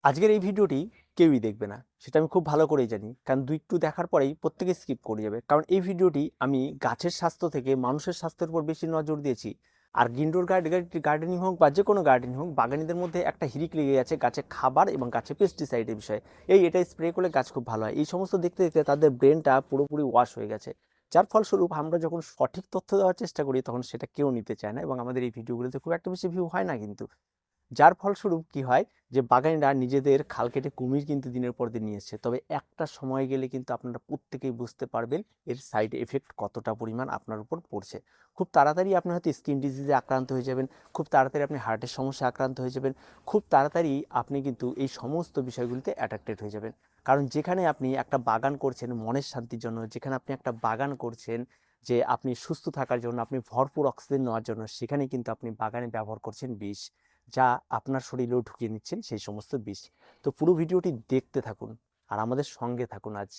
আজকের এই ভিডিওটি কেউই দেখবে না, সেটা আমি খুব ভালো করেই জানি। কারণ একটু দেখার পরেই প্রত্যেকে স্কিপ করে যাবে, কারণ এই ভিডিওটি আমি গাছের স্বাস্থ্য থেকে মানুষের স্বাস্থ্যের উপর বেশি নজর দিয়েছি। আর ইনডোর গার্ডেনিং হোক বা যে কোনো গার্ডেনিং হোক, বাগানীদের মধ্যে একটা হিরিক লেগে গেছে গাছে খাবার এবং গাছে পেস্টিসাইডের বিষয়ে। এটা স্প্রে করলে গাছ খুব ভালো হয়, এই সমস্ত দেখতে দেখতে তাদের ব্রেনটা পুরোপুরি ওয়াশ হয়ে গেছে। যার ফলস্বরূপ আমরা যখন সঠিক তথ্য দেওয়ার চেষ্টা করি তখন সেটা কেউ নিতে চায় না, এবং আমাদের এই ভিডিওগুলোতে খুব একটা বেশি ভিউ হয় না কিন্তু। যার ফলস্বরূপ কি হয়, যে বাগানীরা নিজেদের খাল কেটে কুমির কিন্তু দিনের পর দিন নিয়ে এসছে। তবে একটা সময় গেলে কিন্তু আপনারা প্রত্যেকেই বুঝতে পারবেন এর সাইড এফেক্ট কতটা পরিমাণ আপনার উপর পড়ছে। খুব তাড়াতাড়ি আপনি হয়তো স্কিন ডিজিজে আক্রান্ত হয়ে যাবেন, খুব তাড়াতাড়ি আপনি হার্টের সমস্যা আক্রান্ত হয়ে যাবেন, খুব তাড়াতাড়ি আপনি কিন্তু এই সমস্ত বিষয়গুলিতে অ্যাট্রাক্টেড হয়ে যাবেন। কারণ যেখানে আপনি একটা বাগান করছেন মনের শান্তির জন্য, যেখানে আপনি একটা বাগান করছেন যে আপনি সুস্থ থাকার জন্য, আপনি ভরপুর অক্সিজেন নেওয়ার জন্য, সেখানে কিন্তু আপনি বাগানে ব্যবহার করছেন বিষ, যা আপনার শরীরেও ঢুকিয়ে নিচ্ছেন সেই সমস্ত বিষ। তো পুরো ভিডিওটি দেখতে থাকুন আর আমাদের সঙ্গে থাকুন আজ।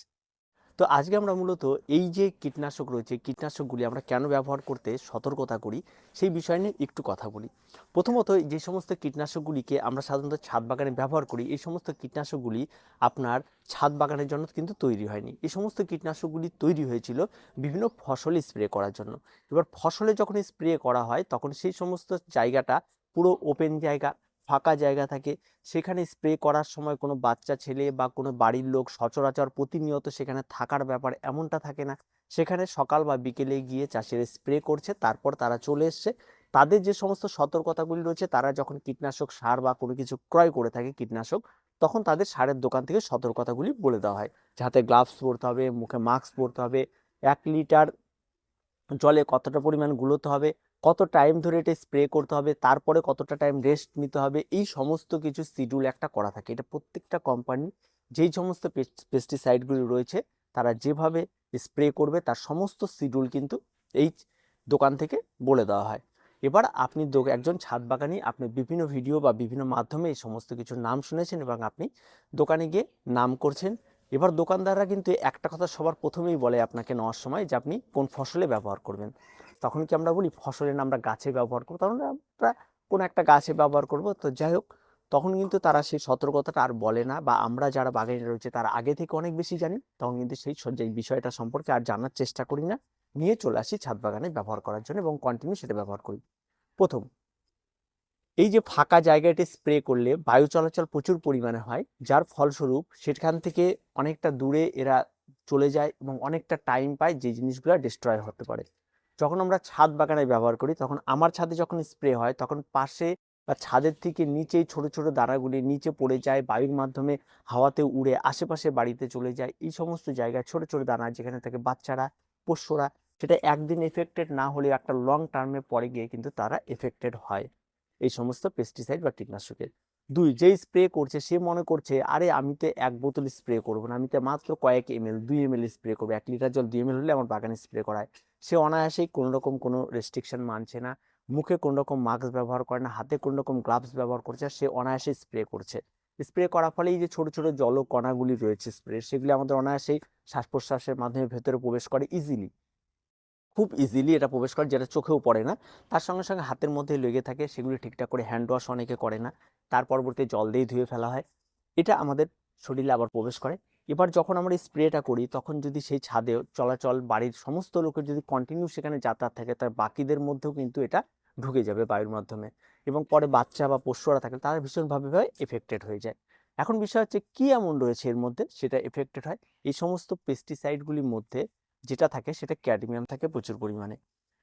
তো আজকে আমরা মূলত এই যে কীটনাশক রয়েছে, কীটনাশকগুলি আমরা কেন ব্যবহার করতে সতর্কতা করি সেই বিষয় নিয়ে একটু কথা বলি। প্রথমত, যে সমস্ত কীটনাশকগুলিকে আমরা সাধারণত ছাদ বাগানে ব্যবহার করি, এই সমস্ত কীটনাশকগুলি আপনার ছাদ বাগানের জন্য কিন্তু তৈরি হয়নি। এই সমস্ত কীটনাশকগুলি তৈরি হয়েছিল বিভিন্ন ফসলে স্প্রে করার জন্য। এবার ফসলে যখন স্প্রে করা হয় তখন সেই সমস্ত জায়গাটা পুরো ওপেন জায়গা, ফাঁকা জায়গা থাকে। সেখানে স্প্রে করার সময় কোনো বাচ্চা ছেলে বা কোনো বাড়ির লোক সচরাচর প্রতিনিয়ত সেখানে থাকার ব্যাপার এমনটা থাকে না। সেখানে সকাল বা বিকেলে গিয়ে চাষিরা স্প্রে করছে, তারপর তারা চলে এসছে। তাদের যে সমস্ত সতর্কতাগুলি রয়েছে, তারা যখন কীটনাশক সার বা কোনো কিছু ক্রয় করে থাকে কীটনাশক, তখন তাদের সারের দোকান থেকে সতর্কতাগুলি বলে দেওয়া হয়, যাতে গ্লাভস পরতে হবে, মুখে মাস্ক পরতে হবে, 1 লিটার জলে কতটা পরিমাণ গুলোতে হবে, কত টাইম ধরে এটা স্প্রে করতে হবে, তারপরে কতটা টাইম রেস্ট নিতে হবে, এই সমস্ত কিছু শিডিউল একটা করা থাকে। এটা প্রত্যেকটা কোম্পানি যেই সমস্ত পেস্টিসাইডগুলি রয়েছে তারা যেভাবে স্প্রে করবে তার সমস্ত শিডিউল কিন্তু এই দোকান থেকে বলে দেওয়া হয়। এবার আপনি একজন ছাদ বাগানি, আপনি বিভিন্ন ভিডিও বা বিভিন্ন মাধ্যমে এই সমস্ত কিছুর নাম শুনেছেন এবং আপনি দোকানে গিয়ে নাম করছেন। এবার দোকানদাররা কিন্তু একটা কথা সবার প্রথমেই বলে আপনাকে নেওয়ার সময়, যে আপনি কোন ফসলে ব্যবহার করবেন। তখন কি আমরা বলি ফসলের নাম আমরা গাছে ব্যবহার করবো, তখন আমরা কোনো একটা গাছে ব্যবহার করব। তো যাই হোক, তখন কিন্তু তারা সেই সতর্কতাটা আর বলে না, বা আমরা যারা বাগানে রয়েছে তারা আগে থেকে অনেক বেশি জানি, তখন কিন্তু সেই বিষয়টা সম্পর্কে আর জানার চেষ্টা করি না, নিয়ে চলে আসি ছাদ বাগানে ব্যবহার করার জন্য এবং কন্টিনিউ সেটা ব্যবহার করি। প্রথম, এই যে ফাঁকা জায়গাটি স্প্রে করলে বায়ু চলাচল প্রচুর পরিমাণে হয়, যার ফলস্বরূপ সেখান থেকে অনেকটা দূরে এরা চলে যায় এবং অনেকটা টাইম পায়, যে জিনিসগুলো ডিস্ট্রয় হতে পারে। যখন আমরা ছাদ বাগানে ব্যবহার করি তখন আমার ছাদে যখন স্প্রে হয় তখন পাশে বা ছাদের থেকে নিচেই ছোট ছোট দানাগুলি নিচে পড়ে যায়, বায়ুর মাধ্যমে হাওয়াতে উড়ে আশেপাশে বাড়িতে চলে যায়। এই সমস্ত জায়গায় ছোট ছোট দানা যেখানে থাকে বাচ্চারা, পোষ্যরা, সেটা একদিন এফেক্টেড না হলেও একটা লং টার্মে পরে গিয়ে কিন্তু তারা এফেক্টেড হয় এই সমস্ত পেস্টিসাইড বা কীটনাশকের। দুই, যেই স্প্রে করছে সে মনে করছে আরে আমি তো 1 বোতল স্প্রে করবো না, আমি তো মাত্র কয়েক এমএল 2 এমএল স্প্রে করবো, 1 লিটার জল 2 এমএল হলে আমার বাগানে স্প্রে করায়। সে অনায়াসেই কোনো রকম কোনো রেস্ট্রিকশন মানছে না, মুখে কোনো রকম মাস্ক ব্যবহার করে না, হাতে কোনো রকম গ্লাভস ব্যবহার করছে, সে অনায়াসেই স্প্রে করছে। স্প্রে করার ফলে এই যে ছোট ছোট জল কণাগুলি রয়েছে স্প্রে, সেগুলি আমাদের অনায়াসেই শ্বাস প্রশ্বাসের মাধ্যমে ভেতরে প্রবেশ করে ইজিলি, খুব ইজিলি এটা প্রবেশ করে, যেটা চোখেও পড়ে না। তার সঙ্গে সঙ্গে হাতের মধ্যে লেগে থাকে, সেগুলি ঠিকঠাক করে হ্যান্ড ওয়াশ অনেকে করে না, তার পরবর্তী জল দিয়ে ধুয়ে ফেলা হয়, এটা আমাদের শরীরে আবার প্রবেশ করে। এবার যখন আমরা স্প্রেটা করি তখন যদি সেই ছাদে চলাচল বাড়ির সমস্ত লোকের যদি কন্টিনিউ সেখানে যাতায়াত থাকে, তার বাকিদের মধ্যেও কিন্তু এটা ঢুকে যাবে বায়ুর মাধ্যমে, এবং পরে বাচ্চা বা পোষ্যরা থাকে তারা ভীষণভাবে এফেক্টেড হয়ে যায়। এখন বিষয় হচ্ছে কি এমন রয়েছে এর মধ্যে সেটা এফেক্টেড হয়। এই সমস্ত পেস্টিসাইডগুলির মধ্যে যেটা থাকে সেটা ক্যাডমিয়াম থাকে প্রচুর পরিমাণে,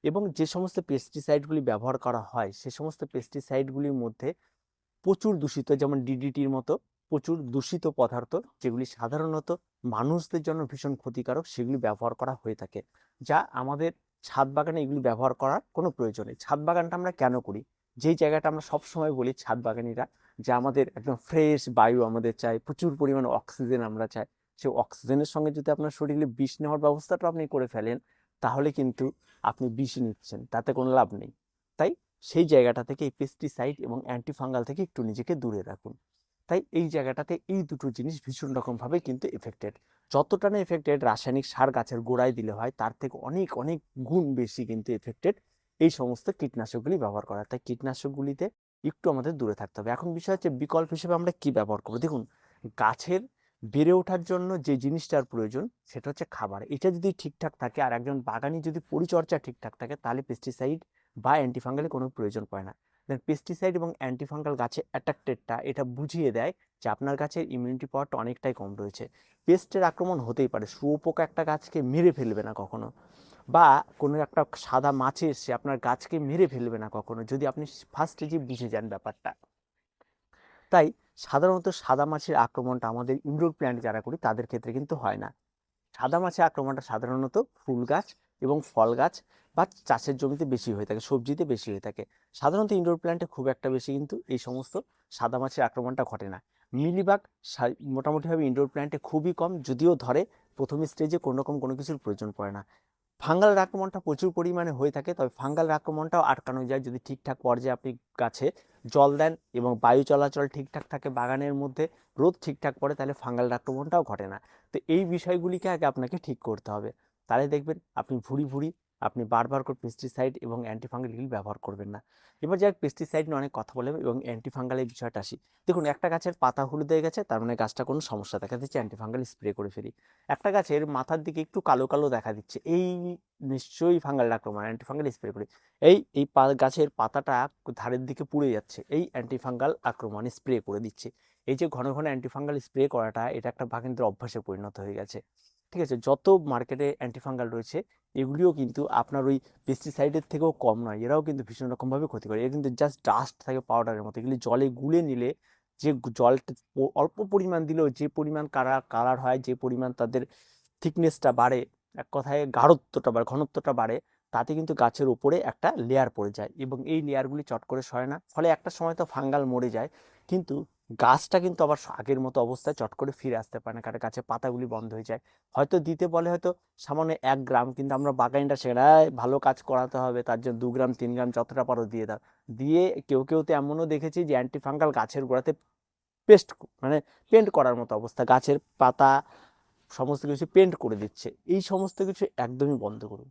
এবং যে সমস্ত পেস্টিসাইডগুলি ব্যবহার করা হয় সে সমস্ত পেস্টিসাইডগুলির মধ্যে প্রচুর দূষিত, যেমন ডিডিটির মতো প্রচুর দূষিত পদার্থ, যেগুলি সাধারণত মানুষদের জন্য ভীষণ ক্ষতিকারক, সেগুলি ব্যবহার করা হয়ে থাকে, যা আমাদের ছাদ বাগানে এগুলি ব্যবহার করার কোনো প্রয়োজন নেই। ছাদ বাগানটা আমরা কেন করি, যেই জায়গাটা আমরা সবসময় বলি ছাদ বাগানিরা, যে আমাদের একদম ফ্রেশ বায়ু আমাদের চাই, প্রচুর পরিমাণে অক্সিজেন আমরা চাই, সেই অক্সিজেনের সঙ্গে যদি আপনার শরীরে বিষ নেওয়ার ব্যবস্থাটা আপনি করে ফেলেন, তাহলে কিন্তু আপনি বিষ নিচ্ছেন, তাতে কোনো লাভ নেই। তাই সেই জায়গাটা থেকে এই পেস্টিসাইড এবং অ্যান্টিফাঙ্গাল থেকে একটু নিজেকে দূরে রাখুন। তাই এই জায়গাটাতে এই দুটো জিনিস ভীষণ রকমভাবে কিন্তু এফেক্টেড। যতটা না এফেক্টেড রাসায়নিক সার গাছের গোড়ায় দিলে হয়, তার থেকে অনেক অনেক গুণ বেশি কিন্তু এফেক্টেড এই সমস্ত কীটনাশকগুলি ব্যবহার করা। তাই কীটনাশকগুলিতে একটু আমাদের দূরে থাকতে হবে। এখন বিষয় হচ্ছে বিকল্প হিসেবে আমরা কি ব্যবহার করবো। দেখুন, গাছের বেড়ে ওঠার জন্য যে জিনিসটার প্রয়োজন সেটা হচ্ছে খাবার। এটা যদি ঠিকঠাক থাকে আর একজন বাগানি যদি পরিচর্যা ঠিকঠাক থাকে, তাহলে পেস্টিসাইড বা অ্যান্টিফাঙ্গালের কোনো প্রয়োজন পড়ে না। পেস্টিসাইড এবং অ্যান্টিফাঙ্গাল গাছে অ্যাট্রাক্টেডটা এটা বুঝিয়ে দেয় যে আপনার গাছের ইমিউনিটি পাওয়ারটা অনেকটাই কম রয়েছে। পেস্টের আক্রমণ হতেই পারে, শুয়োপোকা একটা গাছকে মেরে ফেলবে না কখনো, বা কোনো একটা সাদা মাছি এসে আপনার গাছকে মেরে ফেলবে না কখনো, যদি আপনি ফার্স্ট স্টেজে বুঝে যান ব্যাপারটা। তাই সাধারণত সাদা মাছির আক্রমণটা আমাদের ইনডোর প্ল্যান্ট যারা করি তাদের ক্ষেত্রে কিন্তু হয় না। সাদা মাছির আক্রমণটা সাধারণত ফুল গাছ এবং ফল গাছ বা চাষের জমিতে বেশি হয়ে থাকে, সবজিতে বেশি হয়ে থাকে। সাধারণত ইনডোর প্ল্যান্টে খুব একটা বেশি কিন্তু এই সমস্ত সাদা মাছির আক্রমণটা ঘটে না। মিলিবাগ মোটামুটিভাবে ইনডোর প্ল্যান্টে খুবই কম, যদিও ধরে প্রথম স্টেজে কোনো রকম কোনো কিছুর প্রয়োজন পড়ে না। ফাঙ্গাল আক্রমণটা প্রচুর পরিমাণে হয়ে থাকে, তবে ফাঙ্গাল আক্রমণটাও আটকানো যায় যদি ঠিকঠাক পর্যায়ে আপনি গাছে জল দেন এবং বায়ু চলাচল ঠিকঠাক থাকে বাগানের মধ্যে, রোদ ঠিকঠাক পড়ে, তাহলে ফাঙ্গাল আক্রমণটাও ঘটে না। তো এই বিষয়গুলিকে আগে আপনাকে ঠিক করতে হবে, তাহলে দেখবেন আপনি আপনি বারবার করে পেস্টিসাইড এবং অ্যান্টিফাঙ্গাল ব্যবহার করবেন না। এবার যাই পেস্টিসাইড নিয়ে অনেক কথা বললাম এবং অ্যান্টিফাঙ্গালের বিষয়টা আসি। দেখুন, একটা গাছের পাতা হলুদ হয়ে গেছে, তার মানে গাছটা কোনো সমস্যা দেখা দিচ্ছে, অ্যান্টিফাঙ্গাল স্প্রে করে ফেলি। একটা গাছের মাথার দিকে একটু কালো কালো দেখা দিচ্ছে, এই নিশ্চয়ই ফাঙ্গাল আক্রমণ, অ্যান্টিফাঙ্গাল স্প্রে করি। এই গাছের পাতাটা ধারের দিকে পুড়ে যাচ্ছে, এই অ্যান্টিফাঙ্গাল আক্রমণ স্প্রে করে দিচ্ছে। এই যে ঘন ঘন অ্যান্টিফাঙ্গাল স্প্রে করাটা, এটা একটা বাগানদের অভ্যাসে পরিণত হয়ে গেছে। ঠিক আছে, যত মার্কেটে অ্যান্টিফাঙ্গাল রয়েছে এগুলিও কিন্তু আপনার ওই পেস্টিসাইডের থেকেও কম নয়, এরাও কিন্তু ভীষণ রকমভাবে ক্ষতি করে। এরা কিন্তু জাস্ট ডাস্ট থাকে পাউডারের মতো, এগুলি জলে গুলে নিলে যে জলটা অল্প পরিমাণ দিলেও যে পরিমাণ কালার হয়, যে পরিমাণ তাদের থিকনেসটা বাড়ে, এক কথায় গাঢ়ত্বটা বাড়ে, ঘনত্বটা বাড়ে, তাতে কিন্তু গাছের উপরে একটা লেয়ার পড়ে যায় এবং এই লেয়ারগুলি চট করে সরে না, ফলে একটা সময় তো ফাঙ্গাল মরে যায়, কিন্তু গাছটা কিন্তু আবার আগের মতো অবস্থায় চট করে ফিরে আসতে পারে না, কারণ গাছের পাতাগুলি বন্ধ হয়ে যায়। হয়তো দিতে বলে হয়তো সামান্য 1 গ্রাম, কিন্তু আমরা বাগানটা সেটাই ভালো কাজ করাতে হবে, তার জন্য 2 গ্রাম 3 গ্রাম যতটা পারো দিয়ে দাও। দিয়ে কেউ কেউ তো এমনও দেখেছি যে অ্যান্টিফাঙ্গাল গাছের গোড়াতে পেস্ট মানে পেন্ট করার মতো অবস্থা, গাছের পাতা সমস্ত কিছু পেন্ট করে দিচ্ছে। এই সমস্ত কিছু একদমই বন্ধ করুন,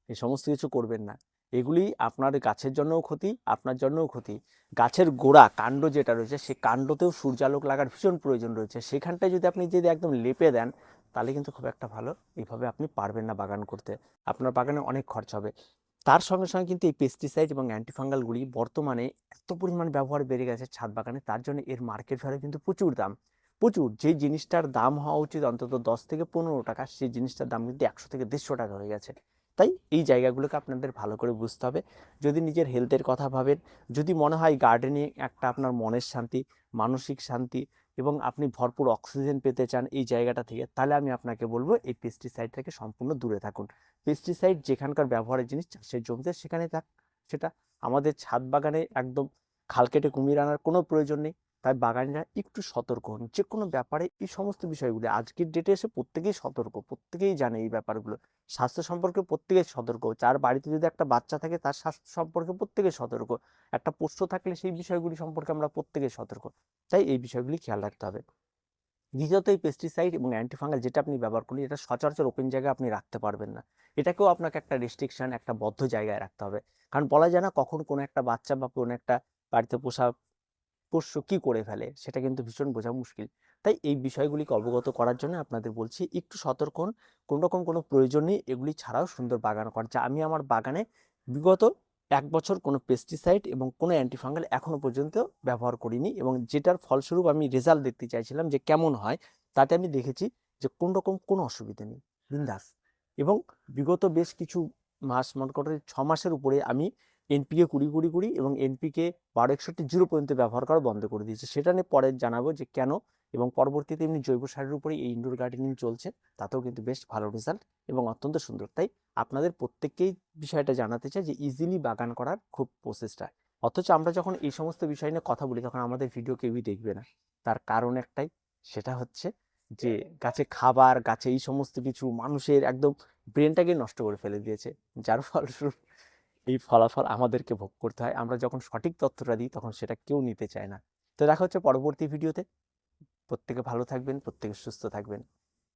এই সমস্ত কিছু করবেন না। এগুলি আপনার গাছের জন্যও ক্ষতি, আপনার জন্যও ক্ষতি। গাছের গোড়া কাণ্ড যেটা রয়েছে, সেই কাণ্ডতেও সূর্যালোক লাগার ভীষণ প্রয়োজন রয়েছে, সেখানটায় যদি একদম লেপে দেন, তাহলে কিন্তু খুব একটা ভালো এইভাবে আপনি পারবেন না বাগান করতে, আপনার বাগানে অনেক খরচ হবে। তার সঙ্গে সঙ্গে কিন্তু এই পেস্টিসাইড এবং অ্যান্টিফাঙ্গালগুলি বর্তমানে এত পরিমাণ ব্যবহার বেড়ে গেছে ছাদ বাগানে, তার জন্য এর মার্কেট ভ্যালু কিন্তু প্রচুর দাম, প্রচুর। যেই জিনিসটার দাম হওয়া উচিত অন্তত 10 থেকে 15 টাকা, সেই জিনিসটার দাম কিন্তু 100 থেকে 150 টাকা হয়ে গেছে। তাই এই জায়গাগুলোকে আপনাদের ভালো করে বুঝতে হবে। যদি নিজের হেলথের কথা ভাবেন, যদি মনে হয় গার্ডেনিং একটা আপনার মনের শান্তি, মানসিক শান্তি এবং আপনি ভরপুর অক্সিজেন পেতে চান এই জায়গাটা থেকে, তাহলে আমি আপনাকে বলবো এই পেস্টিসাইড থেকে সম্পূর্ণ দূরে থাকুন। পেস্টিসাইড যেখানকার ব্যবহারের জিনিস চাষের জমিতে সেখানে থাক, সেটা আমাদের ছাদ বাগানে একদম খাল কেটে কুমির আনার কোনো প্রয়োজন নেই। তাই বাগানিরা একটু সতর্ক হন যে কোনো ব্যাপারে, এই সমস্ত বিষয়গুলো আজকের ডেটে এসে প্রত্যেকেই সতর্ক, প্রত্যেকেই জানে এই ব্যাপারগুলো। স্বাস্থ্য সম্পর্কে প্রত্যেকেই সতর্ক, যার বাড়িতে যদি একটা বাচ্চা থাকে তার স্বাস্থ্য সম্পর্কে প্রত্যেকেই সতর্ক, একটা পোষ্য থাকলে সেই বিষয়গুলি সম্পর্কে আমরা প্রত্যেকেই সতর্ক। তাই এই বিষয়গুলি খেয়াল রাখতে হবে। দ্বিতীয়ত, এই পেস্টিসাইড এবং অ্যান্টিফাঙ্গাল যেটা আপনি ব্যবহার করলেন, এটা সচরাচর ওপেন জায়গায় আপনি রাখতে পারবেন না, এটাকেও আপনাকে একটা রেস্ট্রিকশন, একটা বদ্ধ জায়গায় রাখতে হবে। কারণ বলা যায় না কখন কোনো একটা বাচ্চা বা কোনো একটা বাড়িতে পোষা পোষ্য কি করে ফেলে, সেটা কিন্তু ভীষণ বোঝা মুশকিল। তাই এই বিষয়গুলিকে অবগত করার জন্য আপনাদের বলছি একটু সতর্ক হন। কোনো রকম কোনো প্রয়োজন নেই এগুলি ছাড়াও সুন্দর বাগান করার। যা আমি আমার বাগানে বিগত 1 বছর কোনো পেস্টিসাইড এবং কোনো অ্যান্টিফাঙ্গাল এখনো পর্যন্ত ব্যবহার করিনি, এবং যেটার ফলস্বরূপ আমি রেজাল্ট দেখতে চাইছিলাম যে কেমন হয়, তাতে আমি দেখেছি যে কোনো রকম কোনো অসুবিধা নেই, বিন্দাস। এবং বিগত বেশ কিছু মাস, মনে করেন 6 মাসের উপরে, আমি এনপিকে 20-20-20 এবং এনপিকে 12-61-0 পর্যন্ত ব্যবহার করা বন্ধ করে দিয়েছে। সেটা নিয়ে পরে জানাবো যে কেন, এবং পরবর্তীতে এমনি জৈব সারের উপরে এই ইনডোর গার্ডেনিং চলছে, তাতেও কিন্তু বেশ ভালো রেজাল্ট এবং অত্যন্ত সুন্দর। তাই আপনাদের প্রত্যেককেই বিষয়টা জানাতে চাই যে ইজিলি বাগান করার খুব প্রসেসটা। অথচ আমরা যখন এই সমস্ত বিষয় নিয়ে কথা বলি তখন আমাদের ভিডিও কেউই দেখবে না, তার কারণ একটাই, সেটা হচ্ছে যে গাছে খাবার, গাছে এই সমস্ত কিছু মানুষের একদম ব্রেনটাকে নষ্ট করে ফেলে দিয়েছে, যার ফলস্বরূপ এই ফলাফল আমাদেরকে ভোগ করতে হয়। আমরা যখন সঠিক তথ্যটা দিই তখন সেটা কেউ নিতে চায় না। তো দেখা হচ্ছে পরবর্তী ভিডিওতে। প্রত্যেকে ভালো থাকবেন, প্রত্যেকে সুস্থ থাকবেন।